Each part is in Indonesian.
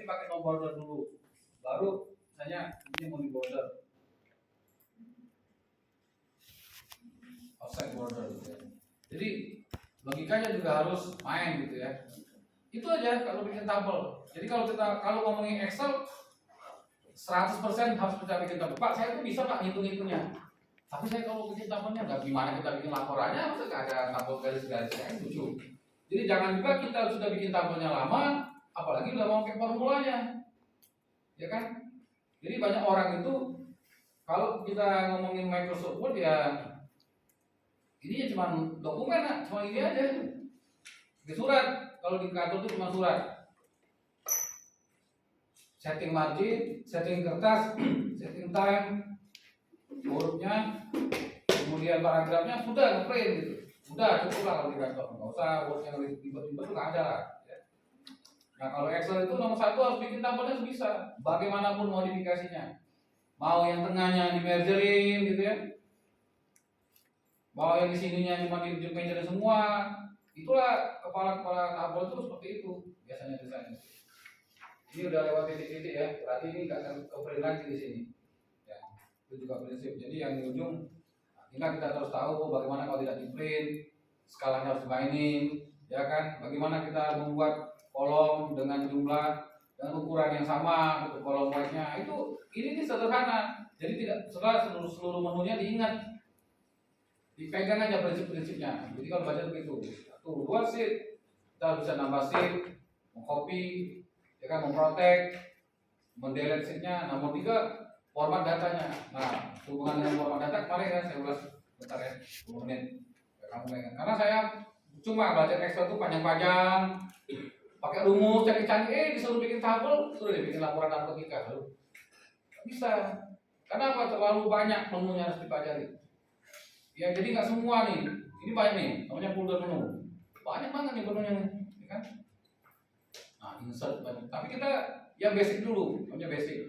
tapi pakai no border dulu. Baru misalnya ini mau di border. Offset border gitu ya. Jadi logikanya juga harus main gitu ya. Itu aja kalau bikin tabel. Jadi kalau ngomongin Excel 100% harus kita bikin tabel. Pak, saya tuh bisa Pak ngitung-ngitungnya. Tapi saya kalau bikin tabelnya nggak gimana kita bikin laporannya, masa nggak ada tabel garis-garisnya, kan lucu. Jadi jangan juga kita sudah bikin tabelnya lama, apalagi udah mau pakai formulanya, ya kan? Jadi banyak orang itu kalau kita ngomongin Microsoft Word ya, ini ya cuma dokumen, cuma ini aja. Di surat, kalau di kantor itu cuma surat. Setting margin, setting kertas, setting time, hurufnya, kemudian paragrafnya sudah ngeprint gitu. Udah cukup lah kalau di kantor, nggak usah Word yang ribet-ribet itu nggak ada lah. Ya. Nah kalau Excel itu nomor satu harus bikin tabelnya bisa, bagaimanapun modifikasinya. Mau yang tengahnya di mergerin gitu ya, mau yang di sininya cuma di mergerin semua. Itulah kepala-kepala tabel itu seperti itu biasanya desainnya. Ini udah lewat titik-titik ya, berarti ini nggak akan ke-print lagi di sini. Ya, itu juga prinsip. Jadi yang di ujung, kita harus tahu bagaimana kalau tidak di print, skalanya harus dimainin, ya kan? Bagaimana kita membuat kolom dengan jumlah dan ukuran yang sama untuk kolom white-nya. Ini sederhana. Jadi tidak seluruh menunya diingat. Dipegang aja prinsip-prinsipnya. Jadi kalau baca begitu, satu, dua sheet, kita bisa nambah sheet, mengcopy, ya kan, memprotek, mendelete sheet-nya. Nomor 3, format datanya. Nah, hubungan dengan format data kemarin kan saya ulas bentar ya, 10 menit. Ya, kamu pegang. Karena saya cuma belajar Excel itu panjang-panjang, pakai rumus canggih-canggih, disuruh bikin tabel, suruh dibikin laporan narkotika. Bisa. Kenapa? Terlalu banyak menunya harus dipelajari. Ya jadi nggak semua nih. Ini banyak nih, namanya folder menu. Banyak banget nih menunya nih, ya kan? Nah, insert banyak. Tapi kita yang basic dulu, namanya basic.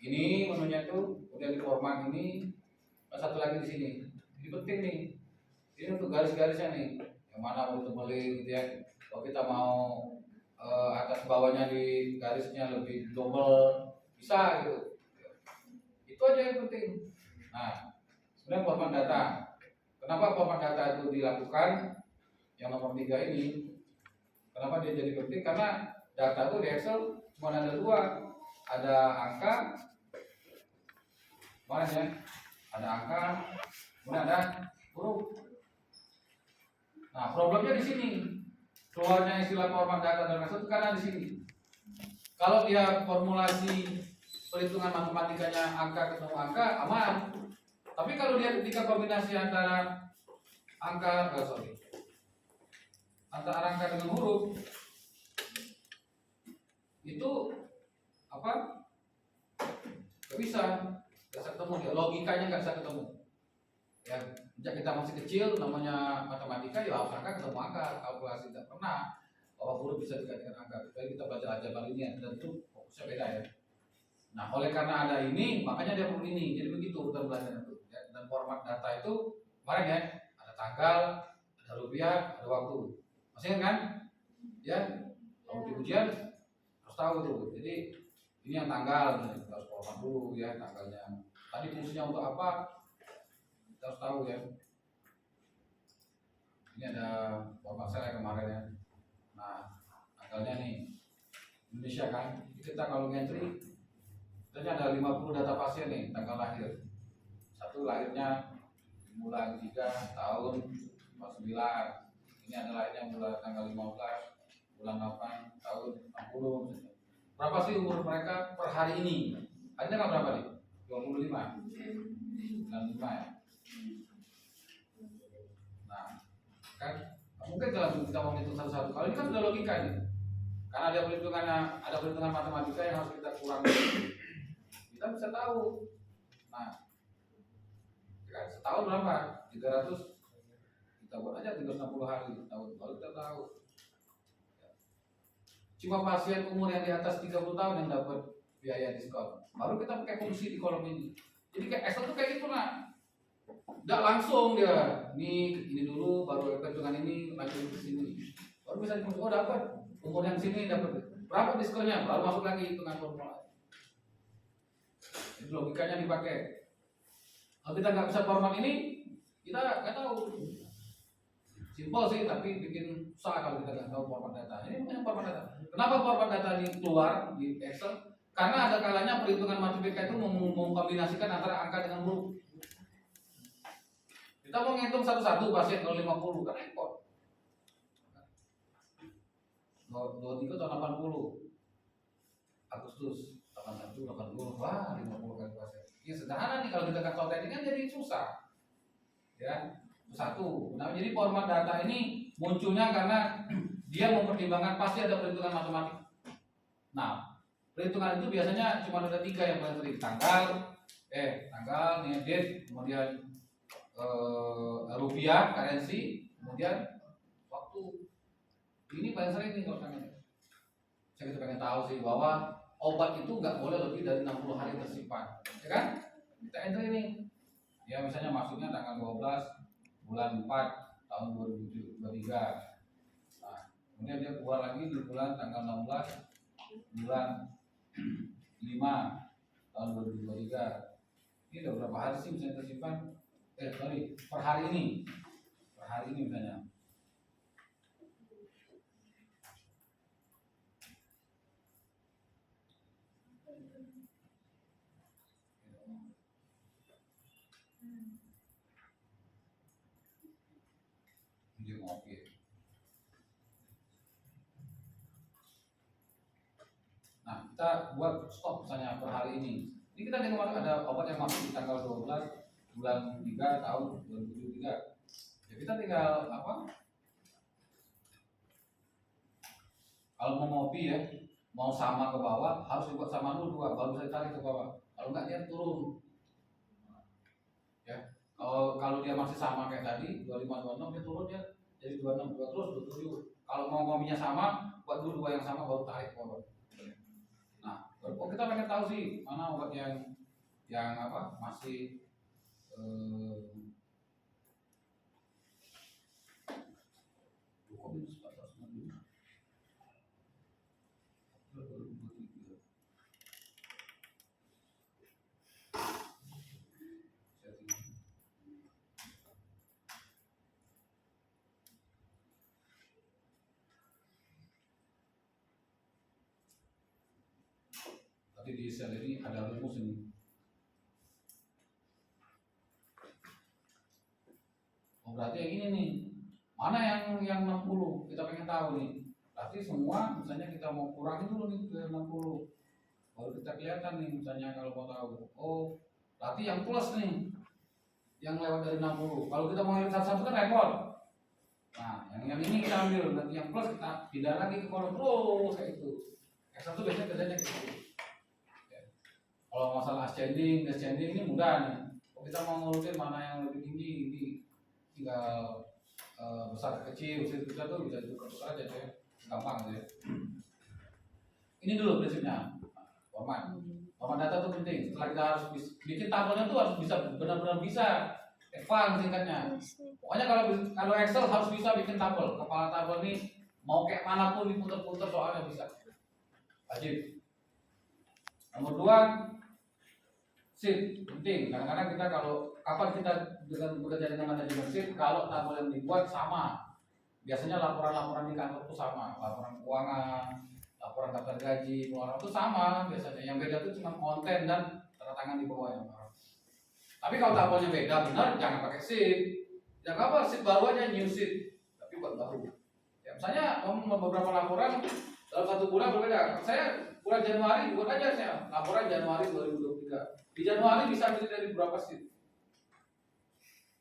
Ini menunya tuh udah di format ini, satu lagi di sini. Ini penting nih. Ini untuk garis-garisnya nih. Yang mana mau ditebelin gitu ya. Kalau kita mau atas bawahnya di garisnya lebih double, bisa gitu. Itu aja yang penting. Nah, sebenarnya format data. Kenapa format data itu dilakukan? Yang nomor 3 ini. Kenapa dia jadi penting? Karena data itu di Excel cuma ada 2. Ada angka, mana ya? Ada angka, kemudian ada huruf. Nah, problemnya di sini. Keluarnya istilah format data dalam Excel itu karena di sini. Kalau dia formulasi perhitungan matematikanya angka ketemu angka, aman. Tapi kalau dia ketika kombinasi antara antara angka dengan huruf, itu apa? Gak bisa ketemu ya, logikanya nggak bisa ketemu. Ya, sejak kita masih kecil, namanya matematika ya harus angka ketemu angka, kalkulasi tidak pernah bahwa huruf bisa digantikan angka. Kecuali kita belajar aljabar ini dan itu fokusnya beda ya. Nah, oleh karena ada ini, makanya dia perlu ini. Jadi begitu urutan belajar itu. Ya, dan format data itu kemarin ya, ada tanggal, ada rupiah, ada waktu. Masih ingat kan? Ya, kalau di ujian harus tahu tuh. Jadi ini yang tanggal, kita harus format dulu ya tanggalnya. Tadi fungsinya untuk apa? Kita harus tahu ya. Ini ada format saya kemarin ya. Nah, tanggalnya nih Indonesia kan. Kita kalau entry ada 50 data pasien nih, tanggal lahir. Satu lahirnya bulan 3 tahun 49. Ini ada lahirnya bulan tanggal 15 bulan 8 tahun 60. Berapa sih umur mereka per hari ini? Hari ini berapa nih? 25. 95 ya. Nah, kan mungkin dalam kita mau hitung satu-satu. Kalau ini kan sudah logika nih. Karena ada perhitungan matematika yang harus kita kurangi. Kita bisa tahu. Nah, ya, setahun berapa? 300. Kita buat aja 360 hari tahun, baru kita tahu. Cuma pasien umur yang di atas 30 tahun yang dapat biaya diskon. Baru kita pakai fungsi di kolom ini. Jadi kayak Excel tuh kayak gitu nah. Nggak langsung dia. Ini dulu baru perhitungan ini lanjut ke sini. Baru bisa dihitung, oh dapat umur yang sini dapat. berapa diskonnya, baru masuk lagi hitungan formula. Jadi logikanya dipakai. Kalau kita nggak bisa format ini, kita nggak tahu. Simpel sih, tapi bikin susah kalau kita nggak tahu format data. Ini namanya format data. Kenapa format data ini keluar di Excel? Karena ada kalanya perhitungan matematika itu mengkombinasikan antara angka dengan huruf. Kita mau ngitung satu-satu pasien 050 kan repot. 23 atau 80 Agustus 81 80 wah 50 kali pasien. Ini sederhana nih, kalau kita tahu tadi kan jadi susah. Ya, satu. Nah, jadi format data ini munculnya karena dia mempertimbangkan pasti ada perhitungan matematik. Nah, perhitungan itu biasanya cuma ada 3 yang paling sering. Tanggal, nih date, kemudian rupiah, currency, kemudian waktu. Ini paling sering nih kalau kalian. Saya pengen tahu sih bahwa obat itu nggak boleh lebih dari 60 hari tersimpan, ya kan? Kita enter ini. Ya misalnya masuknya tanggal 12 bulan 4 tahun 2023. Nah, kemudian dia keluar lagi di bulan tanggal 16 bulan 5 tahun 2023. Ini udah berapa hari sih misalnya tersimpan? Per hari ini. Per hari ini misalnya. Dia ngopi. Nah, kita buat stok misalnya per hari ini. Ini kita dengar ada obat yang masuk di tanggal 12 bulan 3 tahun 2023. Ya kita tinggal apa? Kalau mau ngopi ya, mau sama ke bawah harus dibuat sama dulu 2 baru bisa ditarik ke bawah. Kalau enggak dia turun. Ya. Kalau dia masih sama kayak tadi 2526 dia turun ya jadi 26 terus 27. Kalau mau ngopinya sama, buat dulu 2 yang sama baru tarik ke bawah. Oh, kita pengen tahu sih mana obat yang apa masih di sel ini ada rumus ini. Oh berarti yang ini nih. Mana yang 60? Kita pengen tahu nih. Berarti semua misalnya kita mau kurangin dulu nih ke 60. Baru kita kelihatan nih misalnya kalau mau tahu. Oh, berarti yang plus nih. Yang lewat dari 60. Kalau kita mau ngirim satu-satu kan repot. Nah, yang ini kita ambil, nanti yang plus kita pindah lagi ke kolom terus kayak itu. Yang satu biasanya kerjanya gitu. Kalau masalah ascending, descending ini mudah nih. Kalau kita mau ngurutin mana yang lebih tinggi, ini tinggal besar ke kecil, besar tuh bisa ditukar aja ya, gampang aja. Ini dulu prinsipnya, format data itu penting. Setelah kita harus bikin tabelnya tuh harus bisa benar-benar bisa, advance singkatnya. Pokoknya kalau Excel harus bisa bikin tabel. Kepala tabel ini mau kayak manapun diputar-putar soalnya bisa. Wajib. Nomor 2. Sheet penting. Kadang-kadang kita kapan kita dengan bekerja dengan manajemen sheet, kalau tabel yang dibuat sama. Biasanya laporan-laporan di kantor itu sama, laporan keuangan, laporan daftar gaji, pengeluaran itu sama biasanya. Yang beda itu cuma konten dan tanda tangan di bawahnya. Tapi kalau tabelnya beda benar, jangan pakai sheet. Jangan apa sheet baru aja new sheet, tapi buat baru. Ya, misalnya beberapa laporan dalam 1 bulan berbeda. Saya bulan Januari buat aja saya laporan Januari 2023. Di Januari bisa pilih dari berapa sheet.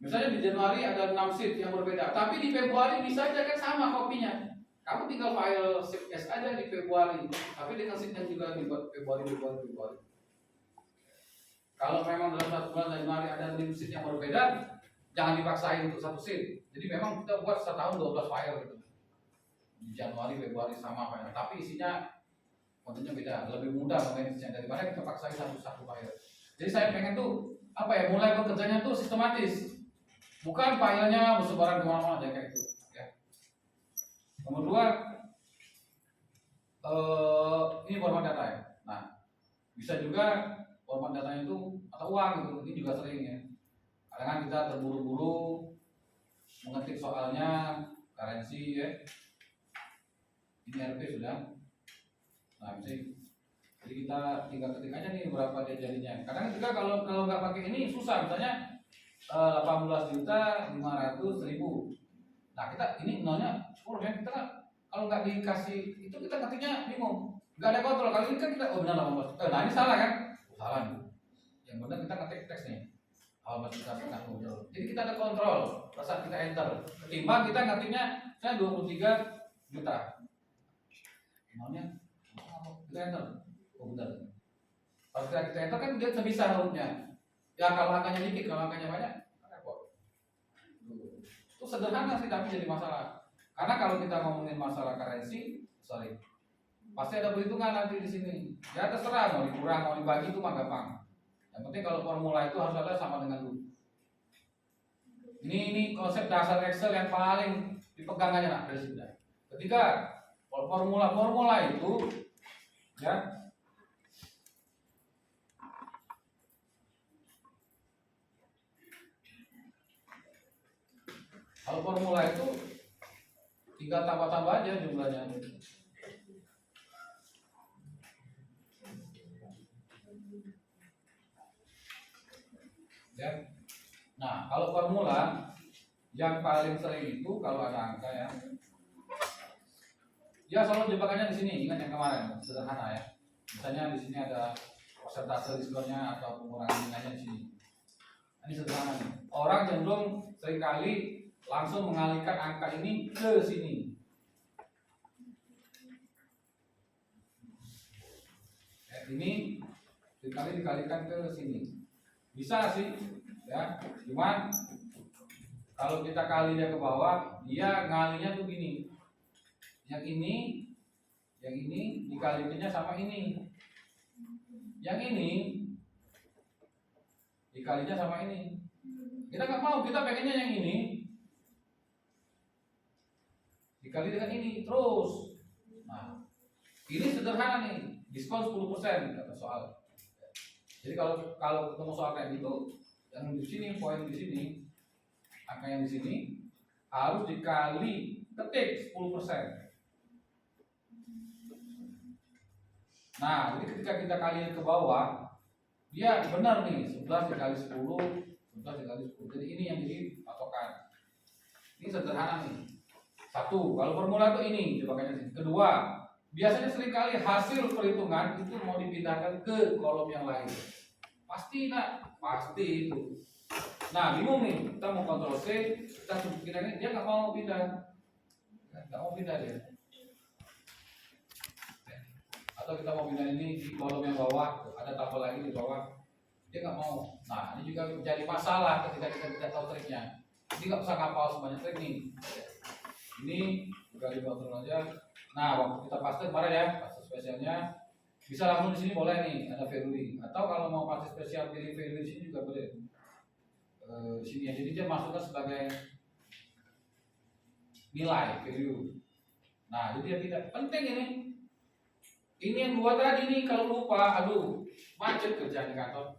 Misalnya di Januari ada 6 sheet yang berbeda, tapi di Februari bisa aja kan sama kopinya. Kamu tinggal file sheet S aja di Februari, tapi dengan sheet yang juga dibuat Februari. Kalau memang dalam 1 bulan Januari ada 5 sheet yang berbeda, jangan dipaksain untuk 1 sheet. Jadi memang kita buat setahun 12 file gitu. Di Januari, Februari sama file, tapi isinya kontennya beda, lebih mudah memanagenya daripada kita paksain satu file. Jadi saya pengen tuh apa ya, mulai bekerjanya tuh sistematis, bukan filenya bersebaran di mana-mana kayak itu. Ya. Nomor 2, ini format data ya. Nah, bisa juga format datanya itu atau uang gitu. Ini juga sering ya. Kadang kan kita terburu-buru mengetik soalnya currency ya. Ini RP sudah. Nah, jadi kita tinggal ketik aja nih berapa dia jadinya. Kadang juga kalau nggak pakai ini susah. Misalnya 18.500.000. Nah, kita ini nolnya 10 ya. Kita kalau nggak dikasih itu kita ketiknya bingung. Nggak ada kontrol. Kali ini kan kita benar 18. Nah, ini salah kan? Salah nih. Yang benar kita ketik teksnya. Kalau masih kita pernah kontrol. Jadi kita ada kontrol pada saat kita enter. Ketimbang kita ngetiknya saya 23 juta. Nolnya kita enter. Oh benar. Pas kita enter kan dia sebisa hurufnya. Ya kalau angkanya dikit, kalau angkanya banyak, repot. Itu sederhana sih tapi jadi masalah. Karena kalau kita ngomongin masalah currency, pasti ada perhitungan nanti di sini. Ya terserah mau dikurang mau dibagi itu mah gampang. Yang penting kalau formula itu harus ada sama dengan dulu. Ini konsep dasar Excel yang paling dipegang aja nak dari sini. Ketika formula itu ya kalau formula itu tinggal tambah-tambah aja jumlahnya. Ya. Nah, kalau formula yang paling sering itu kalau ada angka ya. Ya selalu jebakannya di sini. Ingat yang kemarin, sederhana ya. Misalnya di sini ada persentase diskonnya atau pengurangan nilainya di sini. Ini sederhana nih. Orang cenderung seringkali langsung mengalihkan angka ini ke sini. Ini sekali dikalikan ke sini. Bisa sih, ya. Cuman kalau kita kali dia ke bawah, dia ngalinya tuh gini. Yang ini dikalikannya sama ini. Yang ini dikalinya sama ini. Kita nggak mau, kita pengennya yang ini dikali dengan ini terus. Nah, ini sederhana nih, diskon 10% kata soal. Jadi kalau ketemu soal kayak gitu, yang di sini poin di sini, angka yang di sini harus dikali ketik 10%. Nah, jadi ketika kita kali ke bawah, dia benar nih 11 dikali 10, 11 dikali 10. Jadi ini yang jadi patokan. Ini sederhana nih. Satu, kalau formula itu ini, coba sini. Kedua, biasanya seringkali hasil perhitungan itu mau dipindahkan ke kolom yang lain. Pasti nak, pasti itu. Nah, bingung nih, kita mau kontrol C, kita kira ini dia nggak mau pindah, nggak mau pindah dia. Atau kita mau pindah ini di kolom yang bawah, ada tabel lagi di bawah, dia nggak mau. Nah, ini juga menjadi masalah ketika kita tidak tahu triknya. Ini nggak usah ngapal semuanya trik nih. Ini juga dikontrol aja. Nah, waktu kita paste kemarin ya, paste spesialnya bisa langsung di sini boleh nih, ada value. Atau kalau mau paste spesial pilih value di sini juga boleh. Di sini ya, jadi dia masukkan sebagai nilai value. Nah, jadi dia tidak penting ini. Ini yang dua tadi nih, kalau lupa, aduh, macet kerjaan di kantor.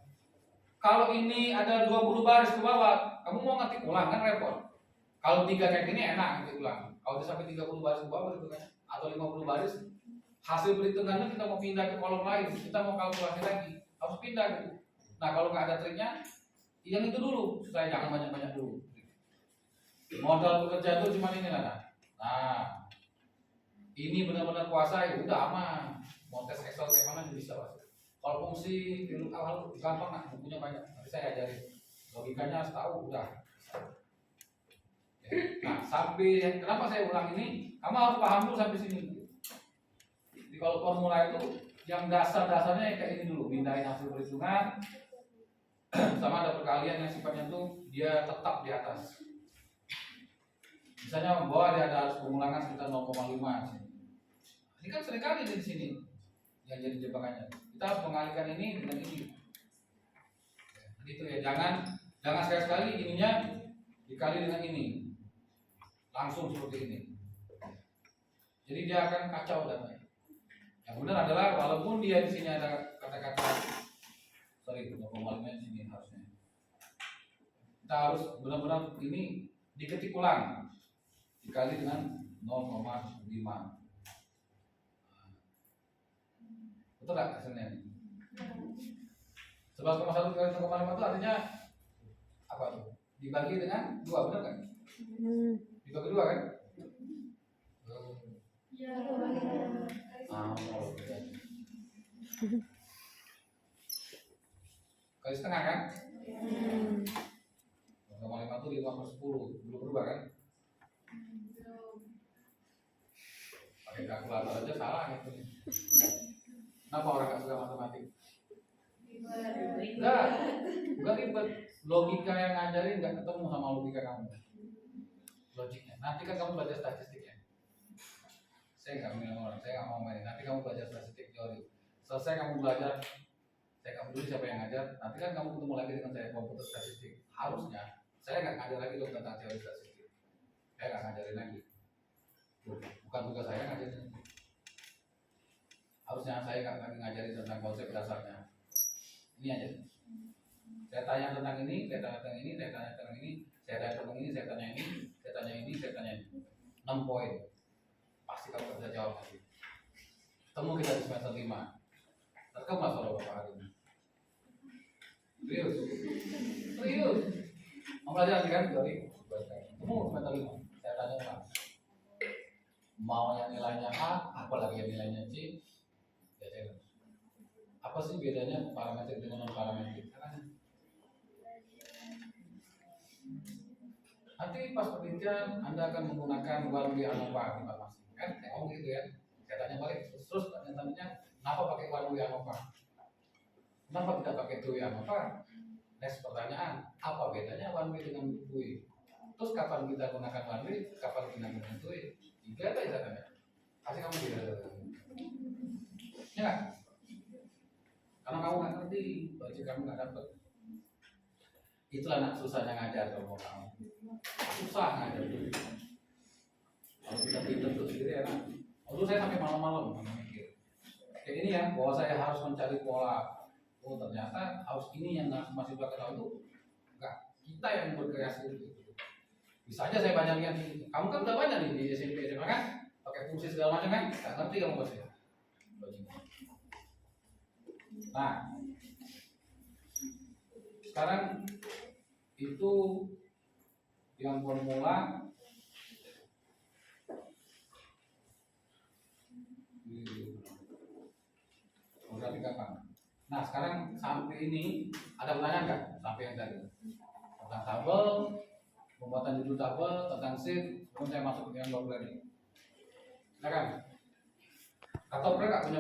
Kalau ini ada 20 baris ke bawah, kamu mau ngetik ulang kan repot. Kalau 3 kayak gini enak ngetik ulang. Kalau sampai 30 baris ke bawah gitu kan, atau 50 baris, hasil perhitungannya kita mau pindah ke kolom lain, kita mau kalkulasi lagi, harus pindah gitu. Nah, kalau nggak ada triknya, yang itu dulu, supaya jangan banyak-banyak dulu. Modal pekerjaan itu cuma ini lah. Nah, ini benar-benar kuasai, udah aman. Mau tes Excel kayak mana juga bisa pasti. Kalau fungsi di awal gampang lah, bukunya banyak. Nanti saya ajarin. Logikanya harus tahu, udah. Nah, sampai kenapa saya ulang ini? Kamu harus paham dulu sampai sini. Jadi kalau formula itu yang dasar-dasarnya kayak ini dulu, pindahin hasil perhitungan, sama ada perkalian yang sifatnya tuh dia tetap di atas. Misalnya bahwa dia ada pengulangan sekitar 0,5. Ini kan seringkali di sini yang jadi jebakannya. Kita harus mengalihkan ini dengan ini. Gitu ya, jangan sekali-sekali ininya dikali dengan ini. Langsung seperti ini. Jadi dia akan kacau datanya. Yang benar adalah walaupun dia di sini ada kata-kata sorry 0,5 di sini harusnya. Kita harus benar-benar ini diketik ulang dikali dengan 0,5. Betul nggak hasilnya? 11,1 dikali 0,5 itu artinya apa tuh? Dibagi dengan 2, benar kan? Dibagi 2 kan? Ya. Kali setengah kan? 0,5 itu 5/10, belum berubah kan? Pakai kalkulator aja salah gitu. Kenapa orang nggak suka matematik? Enggak, bukan ribet. Logika yang ngajarin nggak ketemu sama logika kamu. Logiknya. Nanti kan kamu belajar statistik ya. Saya nggak mau main. Nanti kamu belajar statistik teori. Selesai kamu belajar, saya nggak peduli siapa yang ngajar. Nanti kan kamu ketemu lagi dengan saya komputer statistik. Harusnya saya nggak ngajar lagi dong tentang teori statistik. Saya nggak ngajarin lagi. Bukan tugas saya ngajarin. Harusnya saya nggak lagi ngajarin tentang konsep dasarnya. Ini aja. Saya tanya tentang ini, saya tanya tentang ini, saya tanya tentang ini, saya tanya tentang ini, saya tanya ini, saya tanya ini, saya tanya ini. 6 poin. Pasti kamu bisa jawab nanti. Temu kita di semester 5. Terkemas suara Bapak hari ini. Serius. Serius. Mau belajar nanti kan? Teori. Temu semester 5. Saya tanya ulang. Mau yang nilainya A, apalagi yang nilainya C, ya saya. Apa sih bedanya parametrik dengan non parametrik? Nanti pas penelitian Anda akan menggunakan 1W ANOVA di farmasi, kan? Kayak gitu ya. Saya tanya balik, terus tanya, kenapa pakai 1W ANOVA? Kenapa tidak pakai 2W ANOVA? Next pertanyaan, apa bedanya 1W dengan 2W? Terus kapan kita gunakan 1W? Kapan kita gunakan 2W? 3 aja saya tanya. Pasti kamu tidak. Ya nggak? Karena kamu nggak ngerti, berarti kamu nggak dapat. Itulah anak susahnya ngajar kalau mau kamu. Susah ngajar. Kalau kita pintar tuh sendiri enak. Waktu saya sampai malam-malam mikir. Kayak ini ya, bahwa saya harus mencari pola. Oh ternyata harus ini yang masih belakang tahu itu enggak. Kita yang berkreasi itu. Bisa aja saya banyak lihat di. Kamu kan udah banyak nih di SMP SMA kan? Pakai fungsi segala macam kan? Nggak ngerti kamu pasti. Nah, sekarang itu yang formula gampang. Nah, sekarang sampai ini ada pertanyaan nggak? Sampai yang tadi tentang tabel, pembuatan judul tabel, tentang sheet, kemudian saya masuk ke yang 2 ini. Silakan. Atau mereka punya